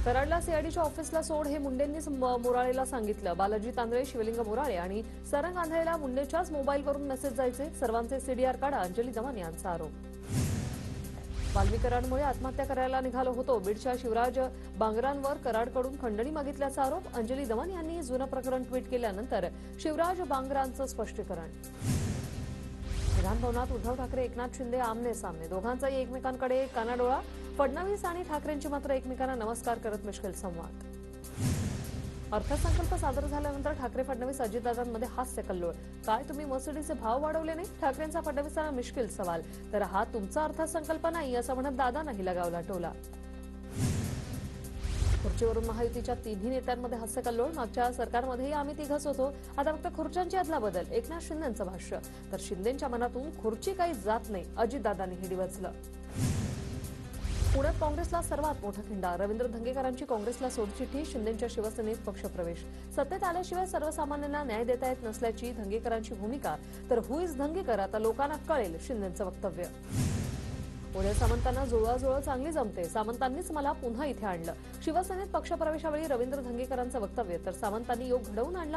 कराडला सीआयडीच्या ऑफिसला सोड हे मुंडेंनीच मोराळेला सांगितलं। बालाजी तांदळे, शिवलिंग मोराळे आणि सरंग आंधळेला मुंडेच्याच मोबाईलवरून मेसेज जायचे। सर्वांचे सीडीआर काढा, अंजली दमन यांचा आरोप। वाल्मीकरांमुळे आत्महत्या करायला निघालो होतो। बीडच्या शिवराज बांगरांवर कराडकडून खंडणी मागितल्याचा आरोप। अंजली दमन यांनी जुनं प्रकरण ट्विट केल्यानंतर शिवराज बांगरांचं स्पष्टीकरण। विधानभवनात उद्धव ठाकरे, एकनाथ शिंदे आमने सामने, दोघांचाही एकमेकांकडे कानाडोळा। फडणवीस आणि ठाकरेंची मात्र एकमेकांना नमस्कार करत मिश्किल संवाद। अर्थसंकल्प सादर झाल्यानंतर ठाकरे फडणवीस अजितदादांमध्ये हास्य कल्लोळ। काय तुम्ही मर्सिडीजचे भाव वाढवले नाही? ठाकरेंचा फडणवीसांना मिश्किल सवाल। तर हा तुमचा अर्थसंकल्प नाही असं म्हणत दादांनाही लगावला टोला। खुर्चीवरून महायुतीच्या तिन्ही नेत्यांमध्ये हास्य कल्लोळ। मागच्या सरकारमध्येही आम्ही तिघच होतो, आता फक्त खुर्च्यांची अदलाबदल। एकनाथ शिंदेंचं भाष्य। तर शिंदेंच्या मनातून खुर्ची काही जात नाही, अजितदादांनीही डिवचलं। पुण्यात काँग्रेसला सर्वात मोठा खिंडा। रवींद्र धंगेकरांची काँग्रेसला सोडचिठ्ठी, शिंदेंच्या शिवसेनेत पक्षप्रवेश। सत्तेत आल्याशिवाय सर्वसामान्यांना न्याय देता येत नसल्याची धंगेकरांची भूमिका। तर हु इज धंगेकर आता लोकांना कळेल, शिंदेंचं वक्तव्य। उदय सामंतांना जुळवाजुळव चांगली जमते, सामंतांनीच मला पुन्हा इथे आणलं। शिवसेनेत पक्षप्रवेशावेळी रवींद्र धंगेकरांचं वक्तव्य। तर सामंतांनी योग घडवून आणला